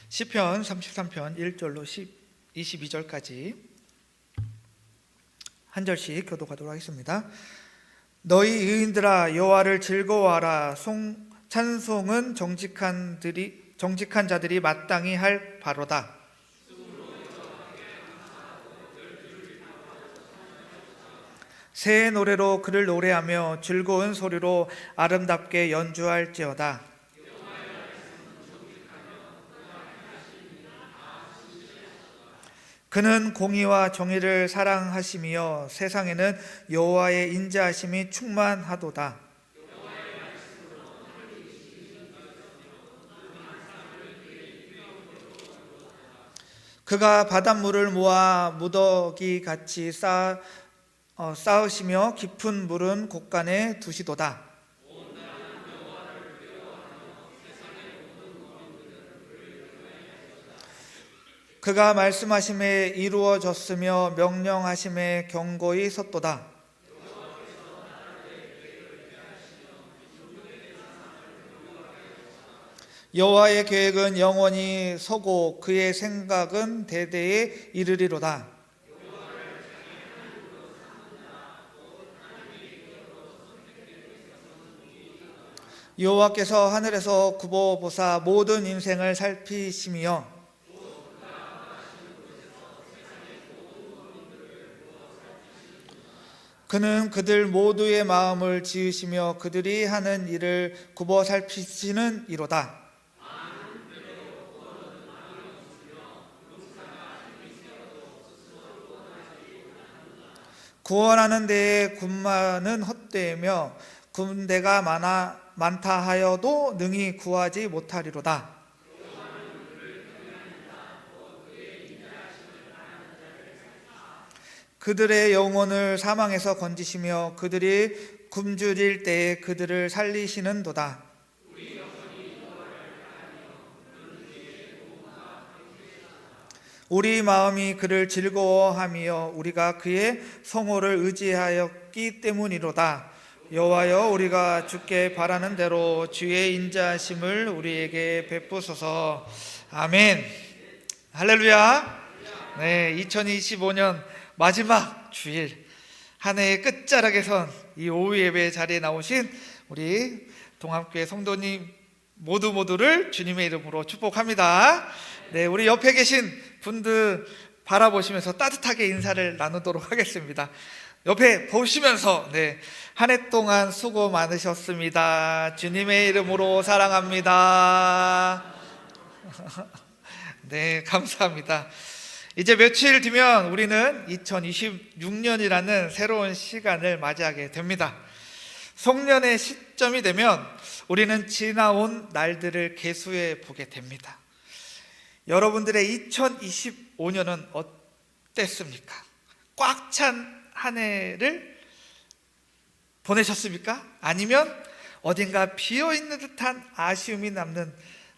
시편 33편 1절로 22절까지 한 절씩 교독하도록 하겠습니다. 너희 의인들아 여호와를 즐거워하라. 찬송은 정직한 자들이 마땅히 할 바로다. 새 노래로 그를 노래하며 즐거운 소리로 아름답게 연주할지어다. 그는 공의와 정의를 사랑하시며 세상에는 여호와의 인자하심이 충만하도다. 그가 바닷물을 모아 무더기같이 쌓으시며 깊은 물은 곳간에 두시도다. 그가 말씀하심에 이루어졌으며 명령하심에 경고히 섰도다. 여호와의 계획은 영원히 서고 그의 생각은 대대에 이르리로다. 여호와께서 하늘에서 굽어보사 모든 인생을 살피시며 그는 그들 모두의 마음을 지으시며 그들이 하는 일을 굽어 살피시는 이로다. 구원하는 데에 군마는 헛되며 군대가 많다 하여도 능히 구하지 못하리로다. 그들의 영혼을 사망에서 건지시며 그들이 굶주릴 때에 그들을 살리시는도다. 우리 마음이 그를 즐거워하며 우리가 그의 성호를 의지하였기 때문이로다. 여호와여, 우리가 주께 바라는 대로 주의 인자하심을 우리에게 베푸소서. 아멘. 할렐루야. 네, 2025년 마지막 주일, 한 해의 끝자락에 선 이 오후 예배 자리에 나오신 우리 동합교회 성도님 모두를 주님의 이름으로 축복합니다. 네, 우리 옆에 계신 분들 바라보시면서 따뜻하게 인사를 나누도록 하겠습니다. 옆에 보시면서 한 해 동안 수고 많으셨습니다. 주님의 이름으로 사랑합니다. 네, 감사합니다. 이제 며칠 뒤면 우리는 2026년이라는 새로운 시간을 맞이하게 됩니다. 송년의 시점이 되면 우리는 지나온 날들을 계수해 보게 됩니다. 여러분들의 2025년은 어땠습니까? 꽉 찬 한 해를 보내셨습니까? 아니면 어딘가 비어있는 듯한 아쉬움이 남는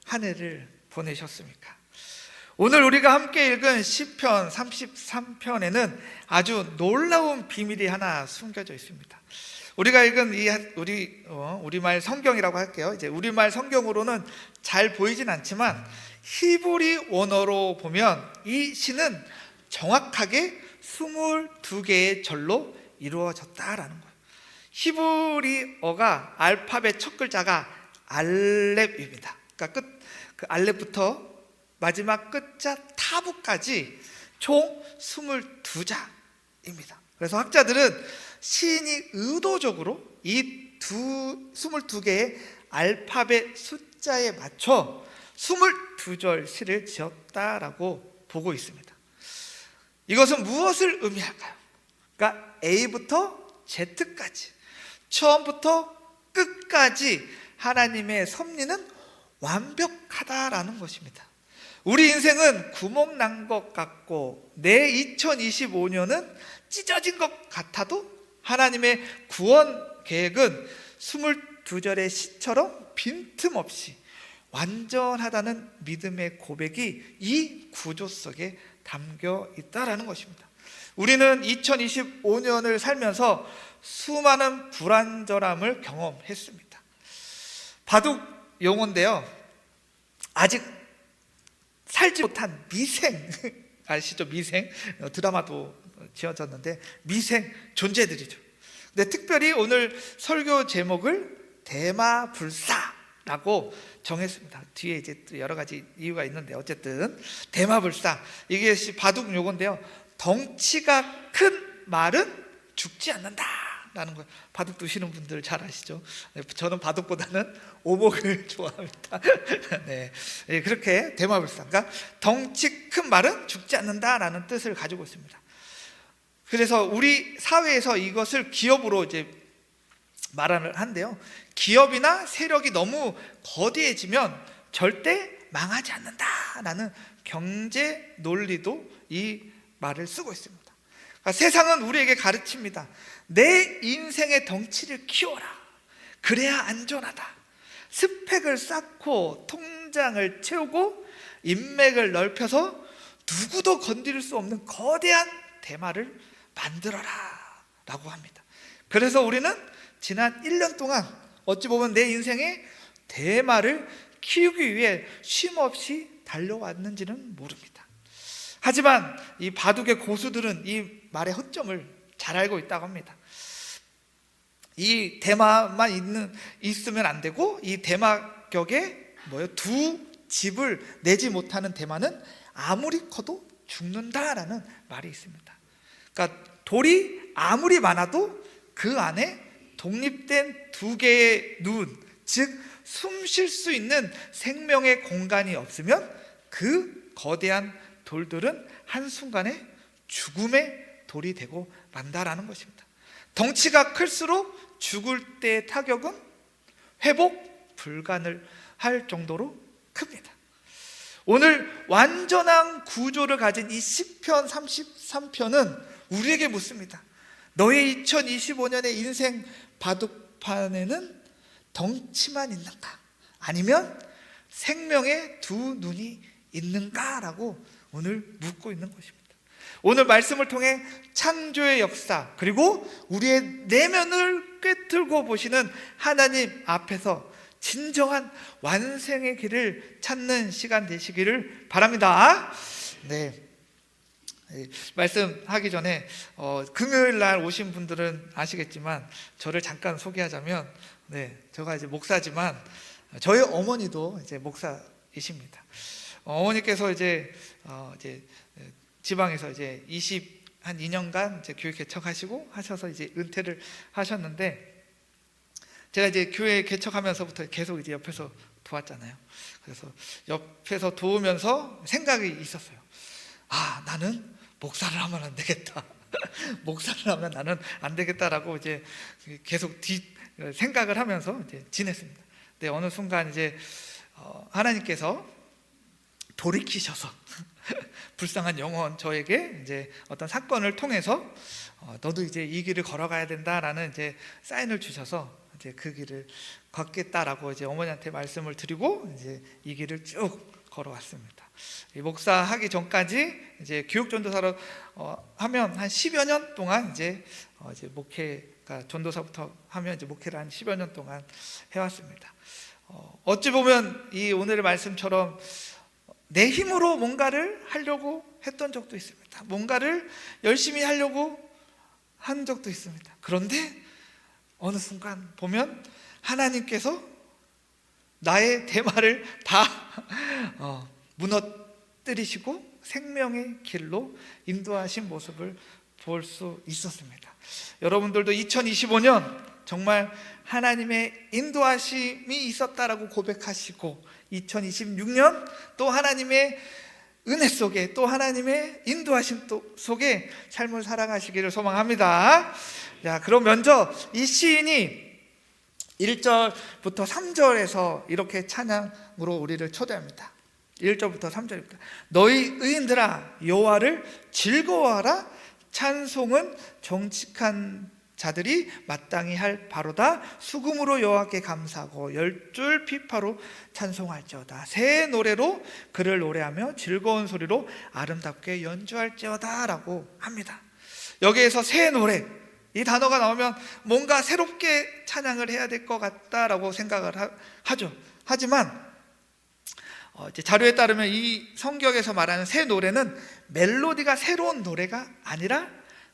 한 해를 보내셨습니까? 오늘 우리가 함께 읽은 시편 33편에는 아주 놀라운 비밀이 하나 숨겨져 있습니다. 우리가 읽은 우리말 성경이라고 할게요. 이제 우리말 성경으로는 잘 보이진 않지만 히브리 원어로 보면 이 시는 정확하게 22개의 절로 이루어졌다라는 거예요. 히브리어가 알파벳 첫 글자가 알렙입니다. 그러니까 그 알렙부터 마지막 끝자 타부까지 총 22자입니다. 그래서 학자들은 시인이 의도적으로 이 22개의 알파벳 숫자에 맞춰 22절 시를 지었다라고 보고 있습니다. 이것은 무엇을 의미할까요? 그러니까 A부터 Z까지 처음부터 끝까지 하나님의 섭리는 완벽하다라는 것입니다. 우리 인생은 구멍 난 것 같고 내 2025년은 찢어진 것 같아도 하나님의 구원 계획은 22절의 시처럼 빈틈없이 완전하다는 믿음의 고백이 이 구조 속에 담겨 있다라는 것입니다. 우리는 2025년을 살면서 수많은 불안정함을 경험했습니다. 바둑 용어인데요, 아직 살지 못한 미생 아시죠? 미생, 드라마도 지어졌는데 미생 존재들이죠. 근데 특별히 오늘 설교 제목을 대마불사라고 정했습니다. 뒤에 이제 여러 가지 이유가 있는데 어쨌든 대마불사, 이게 바둑 용어인데요, 덩치가 큰 말은 죽지 않는다 라는 거예요. 바둑 두시는 분들 잘 아시죠? 저는 바둑보다는 오목을 좋아합니다. 네, 그렇게 대마불사, 그러니까 덩치 큰 말은 죽지 않는다라는 뜻을 가지고 있습니다. 그래서 우리 사회에서 이것을 기업으로 이제 말을 한대요. 기업이나 세력이 너무 거대해지면 절대 망하지 않는다라는 경제 논리도 이 말을 쓰고 있습니다. 그러니까 세상은 우리에게 가르칩니다. 내 인생의 덩치를 키워라. 그래야 안전하다. 스펙을 쌓고 통장을 채우고 인맥을 넓혀서 누구도 건드릴 수 없는 거대한 대마를 만들어라 라고 합니다. 그래서 우리는 지난 1년 동안 어찌 보면 내 인생의 대마를 키우기 위해 쉼없이 달려왔는지는 모릅니다. 하지만 이 바둑의 고수들은 이 말의 허점을 잘 알고 있다고 합니다. 이 대마만 있으면 안 되고, 이 대마격에 두 집을 내지 못하는 대마는 아무리 커도 죽는다라는 말이 있습니다. 그러니까 돌이 아무리 많아도 그 안에 독립된 두 개의 눈, 즉 숨 쉴 수 있는 생명의 공간이 없으면 그 거대한 돌들은 한순간에 죽음의 돌이 되고 만다라는 것입니다. 덩치가 클수록 죽을 때의 타격은 회복 불가능할 정도로 큽니다. 오늘 완전한 구조를 가진 이 시편 33편은 우리에게 묻습니다. 너의 2025년의 인생 바둑판에는 덩치만 있는가? 아니면 생명의 두 눈이 있는가? 라고 오늘 묻고 있는 것입니다. 오늘 말씀을 통해 창조의 역사, 그리고 우리의 내면을 꿰뚫고 보시는 하나님 앞에서 진정한 완성의 길을 찾는 시간 되시기를 바랍니다. 네, 말씀하기 전에 금요일 날 오신 분들은 아시겠지만 저를 잠깐 소개하자면, 제가 이제 목사지만 저희 어머니도 이제 목사이십니다. 어머니께서 이제 지방에서 이제 2년간 이제 교회 개척하시고 하셔서 이제 은퇴를 하셨는데, 제가 이제 교회 개척하면서부터 계속 이제 옆에서 도왔잖아요. 그래서 옆에서 도우면서 생각이 있었어요. 아, 나는 목사를 하면 안 되겠다. 목사를 하면 나는 안 되겠다라고 이제 계속 생각을 하면서 이제 지냈습니다. 근데 어느 순간 이제 하나님께서 돌이키셔서 불쌍한 영혼 저에게 이제 어떤 사건을 통해서 너도 이제 이 길을 걸어가야 된다라는 이제 사인을 주셔서 이제 그 길을 걷겠다라고 이제 어머니한테 말씀을 드리고 이제 이 길을 쭉 걸어왔습니다. 목사하기 전까지 이제 교육전도사로 하면 한 10여 년 동안 이제 목회가 전도사부터 하면 이제 목회를 한 10여 년 동안 해왔습니다. 어찌 보면 이 오늘의 말씀처럼 내 힘으로 뭔가를 하려고 했던 적도 있습니다. 뭔가를 열심히 하려고 한 적도 있습니다. 그런데 어느 순간 보면 하나님께서 나의 대마를 다 무너뜨리시고 생명의 길로 인도하신 모습을 볼 수 있었습니다. 여러분들도 2025년 정말 하나님의 인도하심이 있었다라고 고백하시고 2026년 또 하나님의 은혜 속에, 또 하나님의 인도하심 속에 삶을 살아가시기를 소망합니다. 자, 그럼 먼저 이 시인이 1절부터 3절에서 이렇게 찬양으로 우리를 초대합니다. 1절부터 3절입니다. 너희 의인들아 여호와를 즐거워하라. 찬송은 정직한 자들이 마땅히 할 바로다. 수금으로 여호와께 감사하고 열줄 피파로 찬송할지어다. 새 노래로 그를 노래하며 즐거운 소리로 아름답게 연주할지어다 라고 합니다. 여기에서 새 노래, 이 단어가 나오면 뭔가 새롭게 찬양을 해야 될 것 같다라고 생각을 하죠. 하지만 이제 자료에 따르면 이 성경에서 말하는 새 노래는 멜로디가 새로운 노래가 아니라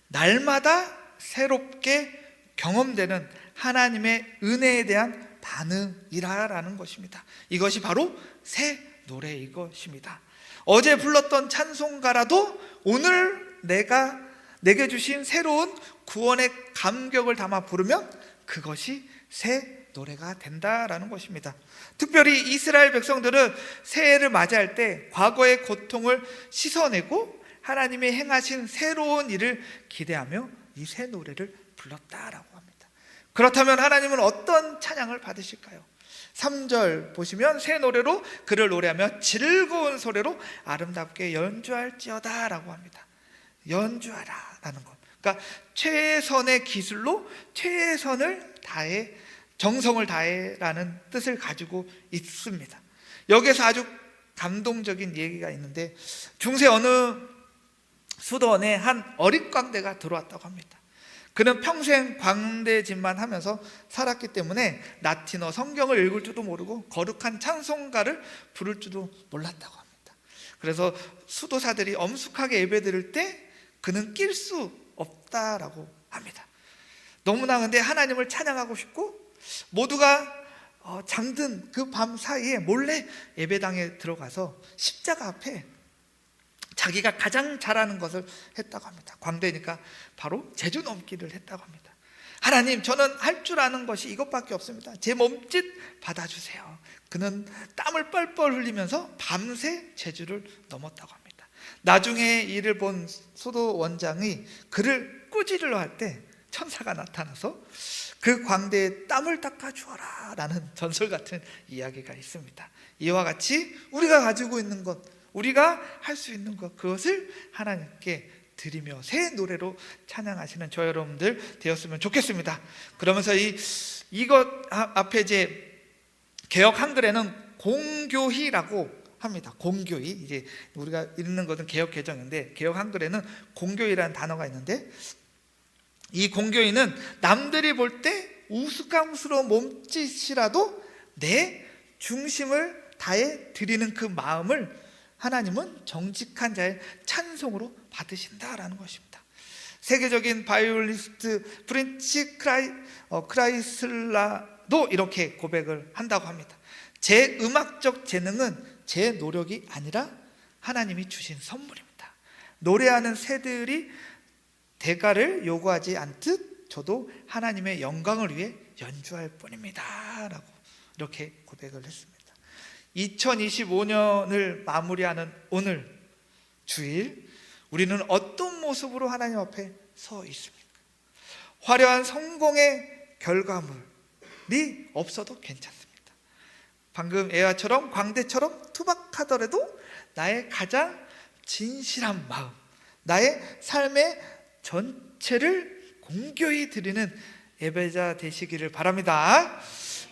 날마다 새롭게 경험되는 하나님의 은혜에 대한 반응이라는 것입니다. 이것이 바로 새 노래인 것입니다. 어제 불렀던 찬송가라도 오늘 내게 주신 새로운 구원의 감격을 담아 부르면 그것이 새 노래가 된다라는 것입니다. 특별히 이스라엘 백성들은 새해를 맞이할 때 과거의 고통을 씻어내고 하나님이 행하신 새로운 일을 기대하며 이 새 노래를 불렀다라고 합니다. 그렇다면 하나님은 어떤 찬양을 받으실까요? 3절 보시면 새 노래로 그를 노래하며 즐거운 소리로 아름답게 연주할지어다 라고 합니다. 연주하라 라는 것, 그러니까 최선의 기술로 최선을 다해, 정성을 다해 라는 뜻을 가지고 있습니다. 여기서 아주 감동적인 얘기가 있는데, 중세 어느 수도원에 한 어릿광대가 들어왔다고 합니다. 그는 평생 광대짓만 하면서 살았기 때문에 라틴어 성경을 읽을 줄도 모르고 거룩한 찬송가를 부를 줄도 몰랐다고 합니다. 그래서 수도사들이 엄숙하게 예배드릴 때 그는 낄 수 없다라고 합니다. 너무나 근데 하나님을 찬양하고 싶고 모두가 잠든 그 밤 사이에 몰래 예배당에 들어가서 십자가 앞에 자기가 가장 잘하는 것을 했다고 합니다. 광대니까 바로 제주 넘기를 했다고 합니다. 하나님, 저는 할 줄 아는 것이 이것밖에 없습니다. 제 몸짓 받아주세요. 그는 땀을 뻘뻘 흘리면서 밤새 제주를 넘었다고 합니다. 나중에 이를 본 수도 원장이 그를 꾸짖으려 할 때 천사가 나타나서 그 광대에 땀을 닦아 주어라 라는 전설 같은 이야기가 있습니다. 이와 같이 우리가 가지고 있는 것, 우리가 할 수 있는 것, 그것을 하나님께 드리며 새 노래로 찬양하시는 저 여러분들 되었으면 좋겠습니다. 그러면서 이것 앞에 이제 개역 한글에는 공교희라고 합니다. 공교희, 이제 우리가 읽는 것은 개역 개정인데 개역 한글에는 공교희라는 단어가 있는데, 이 공교희는 남들이 볼 때 우스꽝스러운 몸짓이라도 내 중심을 다해 드리는 그 마음을 하나님은 정직한 자의 찬송으로 받으신다라는 것입니다. 세계적인 바이올리스트 프렌치 크라이슬라도 이렇게 고백을 한다고 합니다. 제 음악적 재능은 제 노력이 아니라 하나님이 주신 선물입니다. 노래하는 새들이 대가를 요구하지 않듯 저도 하나님의 영광을 위해 연주할 뿐입니다 라고 이렇게 고백을 했습니다. 2025년을 마무리하는 오늘 주일, 우리는 어떤 모습으로 하나님 앞에 서 있습니까? 화려한 성공의 결과물이 없어도 괜찮습니다. 방금 에아처럼 광대처럼 투박하더라도 나의 가장 진실한 마음, 나의 삶의 전체를 공교히 드리는 예배자 되시기를 바랍니다.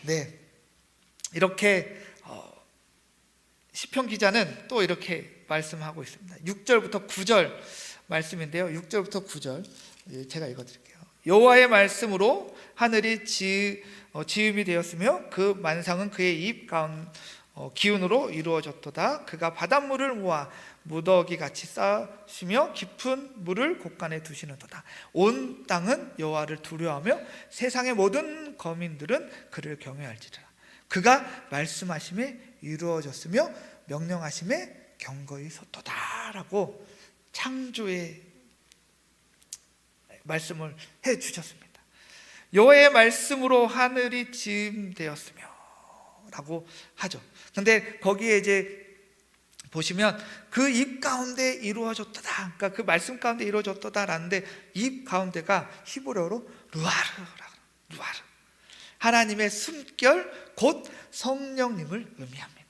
네, 이렇게 시편 기자는 또 이렇게 말씀하고 있습니다. 6절부터 9절 말씀인데요, 6절부터 9절 제가 읽어드릴게요. 여호와의 말씀으로 하늘이 지음이 되었으며 그 만상은 그의 입 기운으로 이루어졌도다. 그가 바닷물을 모아 무더기같이 쌓으시며 깊은 물을 곳간에 두시는도다. 온 땅은 여호와를 두려워하며 세상의 모든 거민들은 그를 경외할지라. 그가 말씀하심에 이루어졌으며 명령하심에 경거히 섰도다 라고 창조의 말씀을 해주셨습니다. 여호와의 말씀으로 하늘이 지음되었으며 라고 하죠. 근데 거기에 이제 보시면 그 입 가운데 이루어졌도다, 그러니까 그 말씀 가운데 이루어졌도다 라는데 입 가운데가 히브리어로 루아르, 하나님의 숨결 곧 성령님을 의미합니다.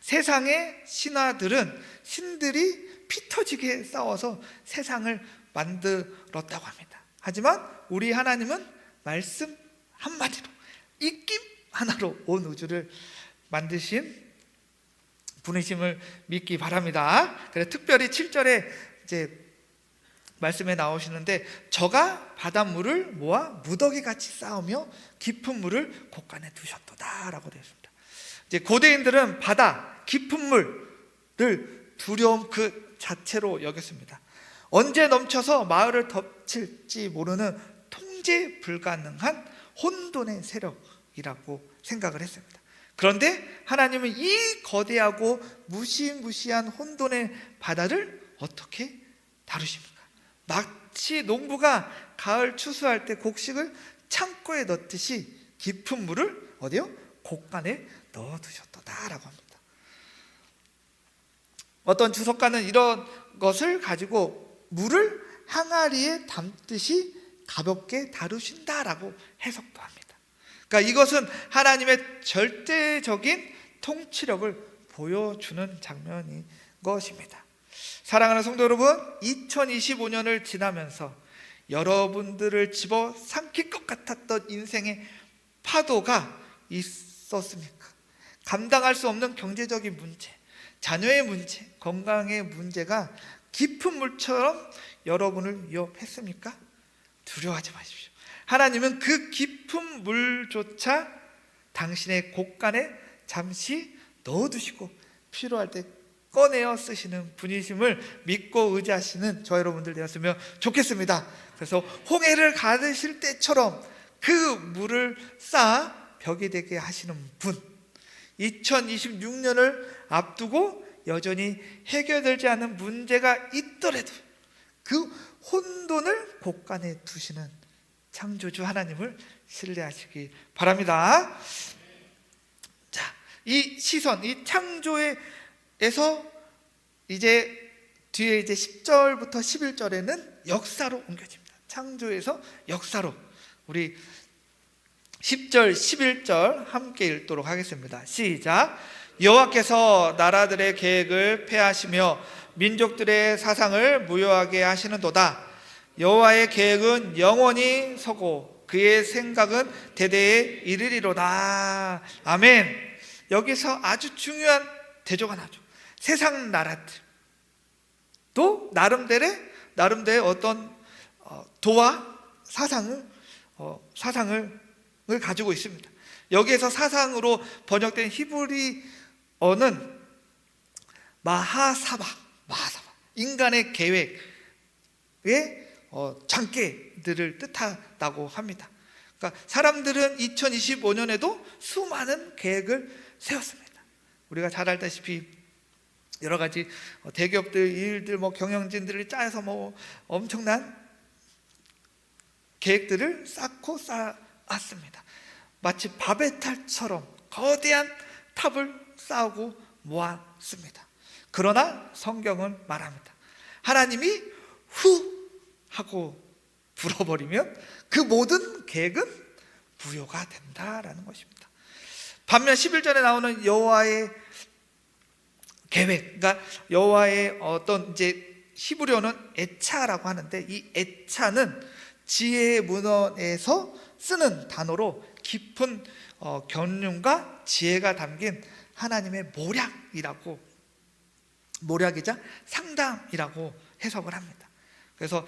세상의 신들이 피 터지게 싸워서 세상을 만들었다고 합니다. 하지만 우리 하나님은 말씀 한마디로, 입김 하나로 온 우주를 만드신 분이심을 믿기 바랍니다. 그래서 특별히 7절에 이제 말씀에 나오시는데, 저가 바닷물을 모아 무더기같이 쌓으며 깊은 물을 곳간에 두셨도다 라고 되어 있습니다. 이제 고대인들은 바다, 깊은 물을 두려움 그 자체로 여겼습니다. 언제 넘쳐서 마을을 덮칠지 모르는 통제 불가능한 혼돈의 세력이라고 생각을 했습니다. 그런데 하나님은 이 거대하고 무시무시한 혼돈의 바다를 어떻게 다루십니까? 마치 농부가 가을 추수할 때 곡식을 창고에 넣듯이 깊은 물을 어디요? 곳간에 넣어두셨다라고 합니다. 어떤 주석가는 이런 것을 가지고 물을 항아리에 담듯이 가볍게 다루신다라고 해석도 합니다. 그러니까 이것은 하나님의 절대적인 통치력을 보여주는 장면인 것입니다. 사랑하는 성도 여러분, 2025년을 지나면서 여러분들을 집어삼킬 것 같았던 인생의 파도가 있었습니까? 감당할 수 없는 경제적인 문제, 자녀의 문제, 건강의 문제가 깊은 물처럼 여러분을 위협했습니까? 두려워하지 마십시오. 하나님은 그 깊은 물조차 당신의 곳간에 잠시 넣어두시고 필요할 때 꺼내어 쓰시는 분이심을 믿고 의지하시는 저 여러분들 되었으면 좋겠습니다. 그래서 홍해를 가르실 때처럼 그 물을 쌓아 벽이 되게 하시는 분, 2026년을 앞두고 여전히 해결되지 않은 문제가 있더라도 그 혼돈을 곳간에 두시는 창조주 하나님을 신뢰하시기 바랍니다. 자, 이 시선, 이 창조에서 이제 뒤에 이제 10절부터 11절에는 역사로 옮겨집니다. 창조에서 역사로. 우리 10절, 11절 함께 읽도록 하겠습니다. 시작. 여호와께서 나라들의 계획을 폐하시며 민족들의 사상을 무효하게 하시는도다. 여호와의 계획은 영원히 서고 그의 생각은 대대에 이르리로다. 아멘. 여기서 아주 중요한 대조가 나죠. 세상 나라들 또 나름대로의 어떤 도와 사상을 가지고 있습니다. 여기에서 사상으로 번역된 히브리어는 마하사바, 인간의 계획의 장깨들을 뜻하다고 합니다. 그러니까 사람들은 2025년에도 수많은 계획을 세웠습니다. 우리가 잘 알다시피 여러 가지 대기업들, 일들, 경영진들을 짜서 엄청난 계획들을 쌓고 쌓았습니다. 마치 바벨탑처럼 거대한 탑을 쌓고 모았습니다. 그러나 성경은 말합니다. 하나님이 후 하고 불어버리면 그 모든 계획은 무효가 된다라는 것입니다. 반면 11절에 나오는 여호와의 계획, 그러니까 여호와의 어떤 이제 히브리어는 에차라고 하는데, 이 에차는 지혜의 문헌에서 쓰는 단어로 깊은 경륜과 지혜가 담긴 하나님의 모략이자 상담이라고 해석을 합니다. 그래서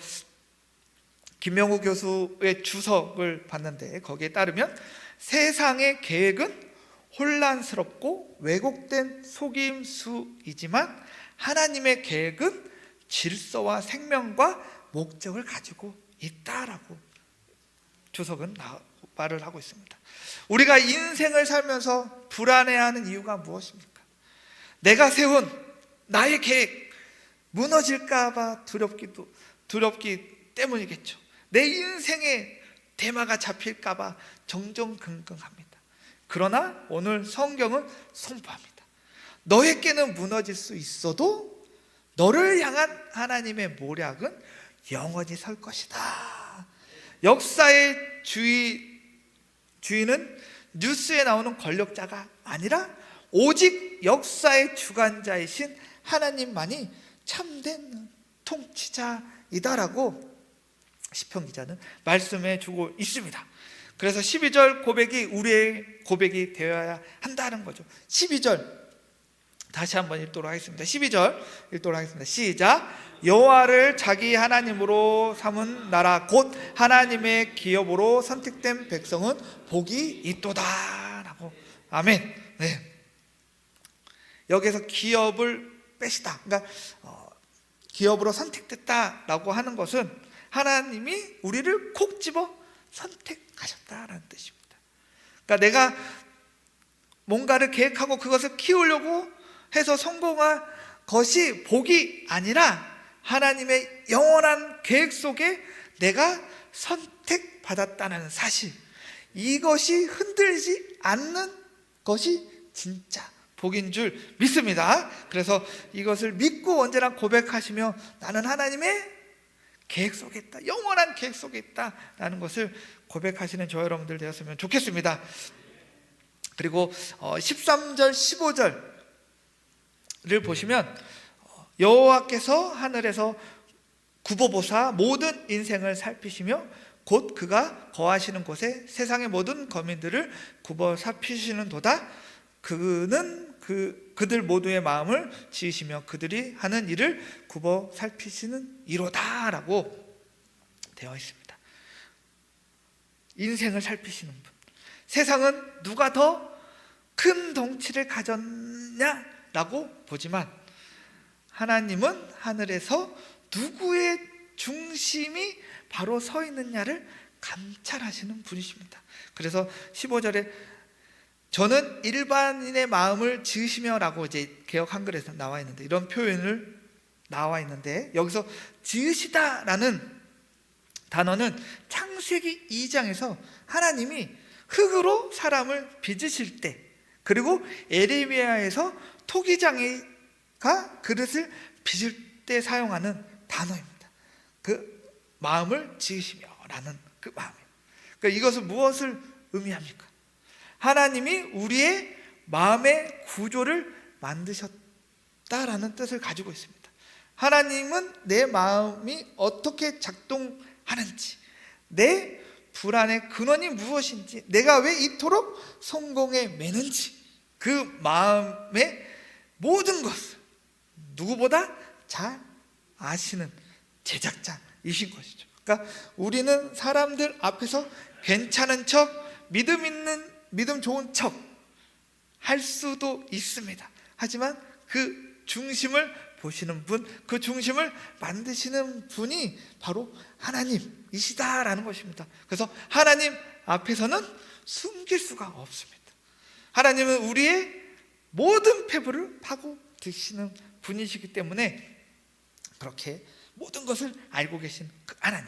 김명우 교수의 주석을 봤는데 거기에 따르면 세상의 계획은 혼란스럽고 왜곡된 속임수이지만 하나님의 계획은 질서와 생명과 목적을 가지고 있다라고 주석은 말을 하고 있습니다. 우리가 인생을 살면서 불안해하는 이유가 무엇입니까? 내가 세운 나의 계획 무너질까 봐 두렵기 때문이겠죠. 내 인생의 대마가 잡힐까 봐 정정긍긍합니다. 그러나 오늘 성경은 선포합니다. 너에게는 무너질 수 있어도 너를 향한 하나님의 모략은 영원히 설 것이다. 역사의 주인은 뉴스에 나오는 권력자가 아니라 오직 역사의 시편 기자는 말씀해 주고 있습니다. 그래서 12절 고백이 우리의 고백이 되어야 한다는 거죠. 12절 다시 한번 읽도록 하겠습니다. 12절 읽도록 하겠습니다. 시작. 여호와를 자기 하나님으로 삼은 나라 곧 하나님의 기업으로 선택된 백성은 복이 있도다 라고. 아멘. 네. 여기서 기업을 빼시다, 그러니까 기업으로 선택됐다라고 하는 것은 하나님이 우리를 콕 집어 선택하셨다라는 뜻입니다. 그러니까 내가 뭔가를 계획하고 그것을 키우려고 해서 성공한 것이 복이 아니라 하나님의 영원한 계획 속에 내가 선택받았다는 사실, 이것이 흔들리지 않는 것이 진짜 복인 줄 믿습니다. 그래서 이것을 믿고 언제나 고백하시며 나는 하나님의 계획 속에 있다, 영원한 계획 속에 있다라는 것을 고백하시는 저 여러분들 되었으면 좋겠습니다. 그리고 13절 15절을 보시면 여호와께서 하늘에서 굽어보사 모든 인생을 살피시며 곧 그가 거하시는 곳에 세상의 모든 거민들을 굽어 살피시는 도다. 그는 그들 모두의 마음을 지으시며 그들이 하는 일을 굽어 살피시는 이로다 라고 되어 있습니다. 인생을 살피시는 분. 세상은 누가 더 큰 덩치를 가졌냐 라고 보지만 하나님은 하늘에서 누구의 중심이 바로 서 있느냐를 감찰하시는 분이십니다. 그래서 15절에 저는 일반인의 마음을 지으시며 라고 이제 개역 한글에서 나와 있는데, 이런 표현을 나와 있는데, 여기서 지으시다 라는 단어는 창세기 2장에서 하나님이 흙으로 사람을 빚으실 때, 그리고 에레미야에서 토기장이가 그릇을 빚을 때 사용하는 단어입니다. 그 마음을 지으시며 라는 그 마음이에요. 그러니까 이것은 무엇을 의미합니까? 하나님이 우리의 마음의 구조를 만드셨다라는 뜻을 가지고 있습니다. 하나님은 내 마음이 어떻게 작동하는지, 내 불안의 근원이 무엇인지, 내가 왜 이토록 성공에 매는지, 그 마음의 모든 것을 누구보다 잘 아시는 제작자이신 것이죠. 그러니까 우리는 사람들 앞에서 괜찮은 척, 믿음 좋은 척 할 수도 있습니다. 하지만 그 중심을 보시는 분, 그 중심을 만드시는 분이 바로 하나님이시다라는 것입니다. 그래서 하나님 앞에서는 숨길 수가 없습니다. 하나님은 우리의 모든 패부를 파고 드시는 분이시기 때문에 그렇게 모든 것을 알고 계신 그 하나님.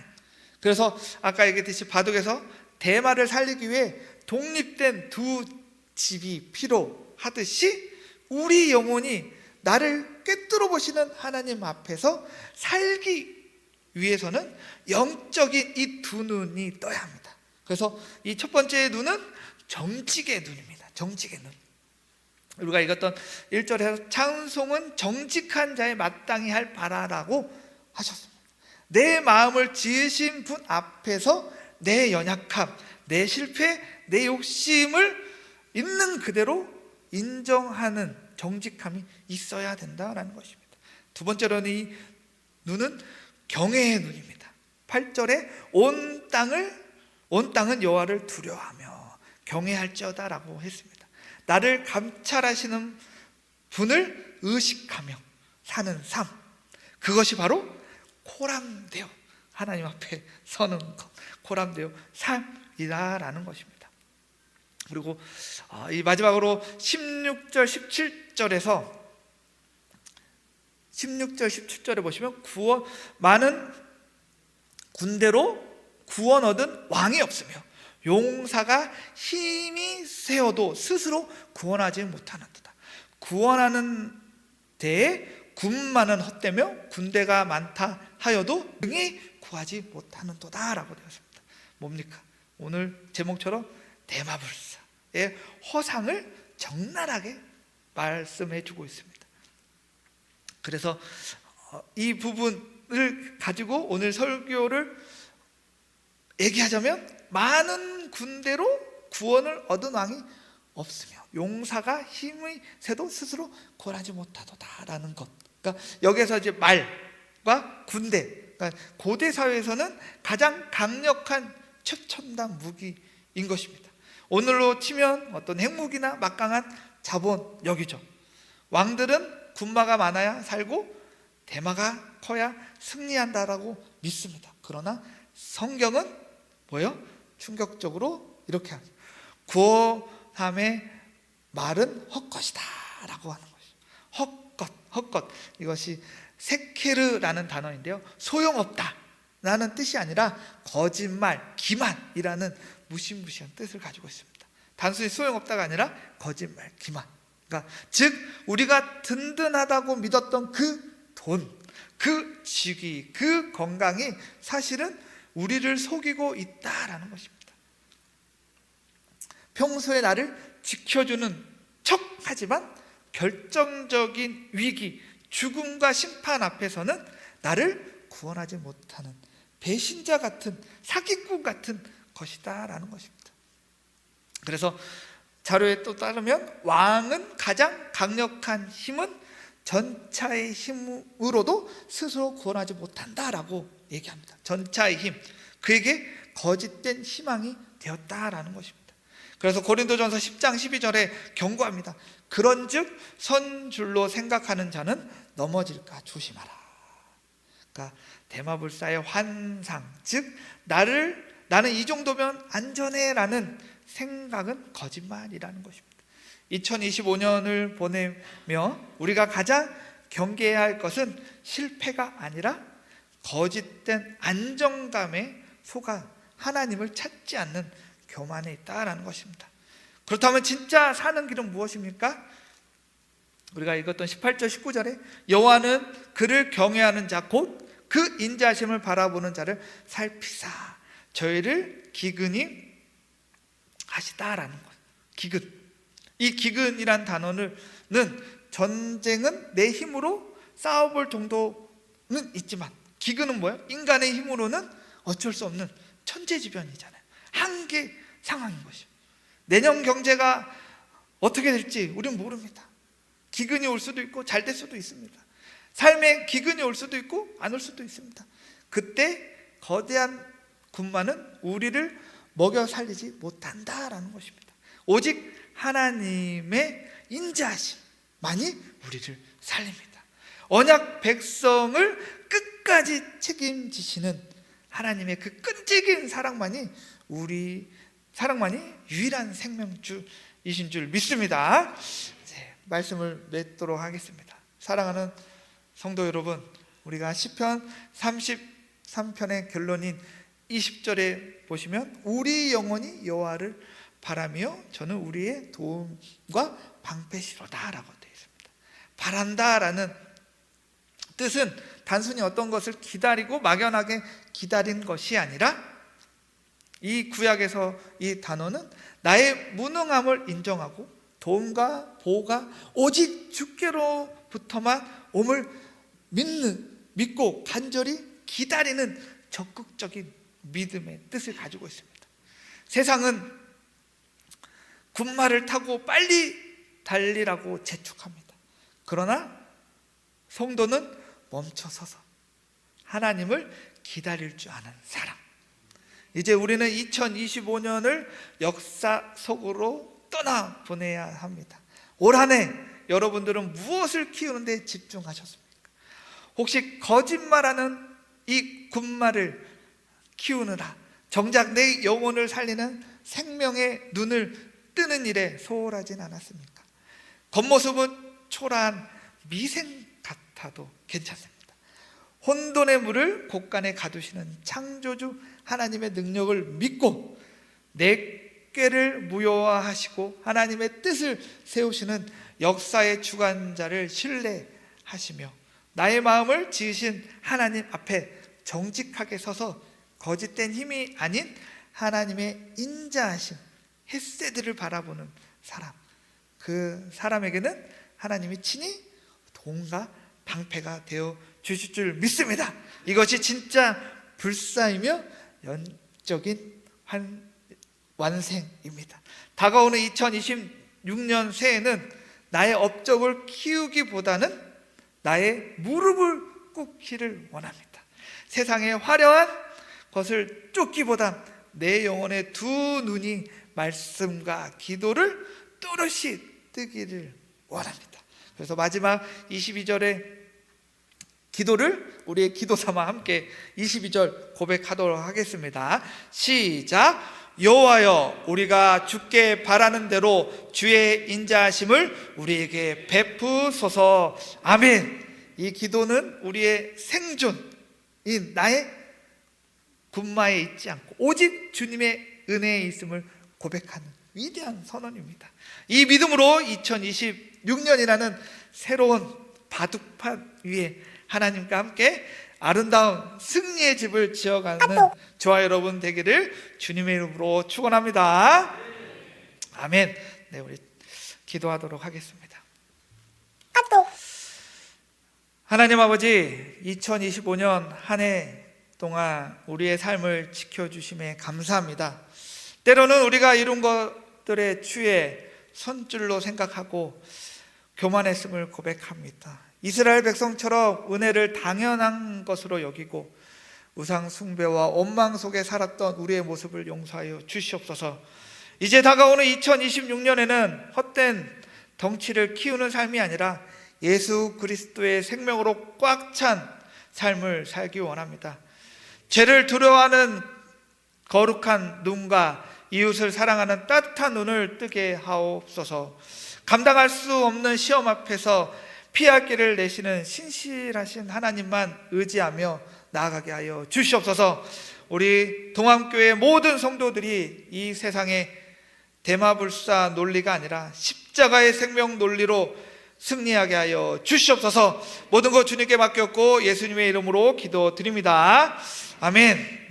그래서 아까 얘기했듯이 바둑에서 대마를 살리기 위해 독립된 두 집이 필요하듯이 우리 영혼이 나를 꿰뚫어 보시는 하나님 앞에서 살기 위해서는 영적인 이 두 눈이 떠야 합니다. 그래서 이 첫 번째 눈은 정직의 눈입니다. 정직의 눈. 우리가 읽었던 1절에서 찬송은 정직한 자의 마땅히 할 바라라고 하셨습니다. 내 마음을 지으신 분 앞에서 내 연약함, 내 실패, 내 욕심을 있는 그대로 인정하는 정직함이 있어야 된다라는 것입니다. 두 번째로는 이 눈은 경외의 눈입니다. 8절에 온 땅은 여호와를 두려워하며 경외할지어다라고 했습니다. 나를 감찰하시는 분을 의식하며 사는 삶, 그것이 바로 코람되어 하나님 앞에 서는 것, 코람되어 삶이다라는 것입니다. 그리고 이 마지막으로 16절 17절에 보시면 많은 군대로 구원 얻은 왕이 없으며 용사가 힘이 세어도 스스로 구원하지 못하는도다. 구원하는 데에 군마는 헛되며 군대가 많다 하여도 능히 구하지 못하는도다 라고 되었습니다. 뭡니까? 오늘 제목처럼 대마불사의 허상을 적나라하게 말씀해 주고 있습니다. 그래서 이 부분을 가지고 오늘 설교를 얘기하자면 많은 군대로 구원을 얻은 왕이 없으며 용사가 힘이 세도 스스로 구원하지 못하도다라는 것. 그러니까 여기서 이제 말과 군대, 그러니까 고대 사회에서는 가장 강력한 최첨단 무기인 것입니다. 오늘로 치면 어떤 핵무기나 막강한 자본력이죠. 왕들은 군마가 많아야 살고 대마가 커야 승리한다라고 믿습니다. 그러나 성경은 뭐예요? 충격적으로 이렇게 합니다. 구원함의 말은 헛것이다 라고 하는 것이죠. 헛것. 이것이 세케르라는 단어인데요, 소용없다 라는 뜻이 아니라 거짓말, 기만이라는 무시무시한 뜻을 가지고 있습니다. 단순히 소용없다가 아니라 거짓말, 기만. 그러니까 즉 우리가 든든하다고 믿었던 그 돈, 그 직위, 그 건강이 사실은 우리를 속이고 있다라는 것입니다. 평소에 나를 지켜주는 척하지만 결정적인 위기, 죽음과 심판 앞에서는 나를 구원하지 못하는 배신자 같은, 사기꾼 같은 것이다라는 것입니다. 그래서 자료에 또 따르면 왕은 가장 강력한 힘은 전차의 힘으로도 스스로 구원하지 못한다라고 얘기합니다. 전차의 힘, 그에게 거짓된 희망이 되었다라는 것입니다. 그래서 고린도전서 10장 12절에 경고합니다. 그런즉 선줄로 생각하는 자는 넘어질까 조심하라. 그러니까 대마불사의 환상, 즉 나는 이 정도면 안전해라는 생각은 거짓말이라는 것입니다. 2025년을 보내며 우리가 가장 경계해야 할 것은 실패가 아니라 거짓된 안정감에 속아 하나님을 찾지 않는 교만에 있다라는 것입니다. 그렇다면 진짜 사는 길은 무엇입니까? 우리가 읽었던 18절 19절에 여호와는 그를 경외하는 자 곧 그 인자하심을 바라보는 자를 살피사 저희를 기근히 하시다라는 것. 기근. 이 기근이란 단어는 전쟁은 내 힘으로 싸워볼 정도는 있지만 기근은 뭐예요? 인간의 힘으로는 어쩔 수 없는 천재지변이잖아요. 한계 상황인 것이죠. 내년 경제가 어떻게 될지 우리는 모릅니다. 기근이 올 수도 있고 잘 될 수도 있습니다. 삶에 기근이 올 수도 있고 안 올 수도 있습니다. 그때 거대한 군마는 우리를 먹여 살리지 못한다라는 것입니다. 오직 하나님의 인자하심만이 우리를 살립니다. 언약 백성을 끝까지 책임지시는 하나님의 그 끈질긴 사랑만이 유일한 생명주이신 줄 믿습니다. 말씀을 맺도록 하겠습니다. 사랑하는 성도 여러분, 우리가 시편 33편의 결론인 20절에 보시면 우리 영혼이 여호와를 바라며 저는 우리의 도움과 방패시로다 라고 되어 있습니다. 바란다라는 뜻은 단순히 어떤 것을 기다리고 막연하게 기다린 것이 아니라 이 구약에서 이 단어는 나의 무능함을 인정하고 도움과 보호가 오직 주께로부터만 옴을 믿고 간절히 기다리는 적극적인 믿음의 뜻을 가지고 있습니다. 세상은 군마를 타고 빨리 달리라고 재촉합니다. 그러나 성도는 멈춰서서 하나님을 기다릴 줄 아는 사람. 이제 우리는 2025년을 역사 속으로 떠나보내야 합니다. 올 한 해 여러분들은 무엇을 키우는데 집중하셨습니까? 혹시 거짓말하는 이 군마를 키우느라 정작 내 영혼을 살리는 생명의 눈을 뜨는 일에 소홀하진 않았습니까? 겉모습은 초라한 미생 같아도 괜찮습니다. 혼돈의 물을 곳간에 가두시는 창조주 하나님의 능력을 믿고 내 꾀를 무효화하시고 하나님의 뜻을 세우시는 역사의 주관자를 신뢰하시며 나의 마음을 지으신 하나님 앞에 정직하게 서서 거짓된 힘이 아닌 하나님의 인자하심 헤세드를 바라보는 사람, 그 사람에게는 하나님이 친히 도움과 방패가 되어 주실 줄 믿습니다. 이것이 진짜 불사이며 극적인 완생입니다. 다가오는 2026년 새해는 나의 업적을 키우기보다는 나의 무릎을 꿇기를 원합니다. 세상의 화려한 것을 쫓기보다 내 영혼의 두 눈이 말씀과 기도를 또렷이 뜨기를 원합니다. 그래서 마지막 22절의 기도를 우리의 기도 삼아 함께 22절 고백하도록 하겠습니다. 시작. 여호와여, 우리가 주께 바라는 대로 주의 인자하심을 우리에게 베푸소서. 아멘. 이 기도는 우리의 생존인 나의 군마에 있지 않고 오직 주님의 은혜에 있음을 고백하는 위대한 선언입니다. 이 믿음으로 2026년이라는 새로운 바둑판 위에 하나님과 함께 아름다운 승리의 집을 지어가는 저와 여러분 되기를 주님의 이름으로 축원합니다. 아멘. 네, 우리 기도하도록 하겠습니다. 하나님 아버지, 2025년 한 해 동안 우리의 삶을 지켜주심에 감사합니다. 때로는 우리가 이룬 것들에 취해 선줄로 생각하고 교만했음을 고백합니다. 이스라엘 백성처럼 은혜를 당연한 것으로 여기고 우상 숭배와 원망 속에 살았던 우리의 모습을 용서하여 주시옵소서. 이제 다가오는 2026년에는 헛된 덩치를 키우는 삶이 아니라 예수 그리스도의 생명으로 꽉 찬 삶을 살기 원합니다. 죄를 두려워하는 거룩한 눈과 이웃을 사랑하는 따뜻한 눈을 뜨게 하옵소서. 감당할 수 없는 시험 앞에서 피할 길을 내시는 신실하신 하나님만 의지하며 나아가게 하여 주시옵소서. 우리 동암교회 모든 성도들이 이 세상의 대마불사 논리가 아니라 십자가의 생명 논리로 승리하게 하여 주시옵소서. 모든 것 주님께 맡겼고 예수님의 이름으로 기도드립니다. 아멘.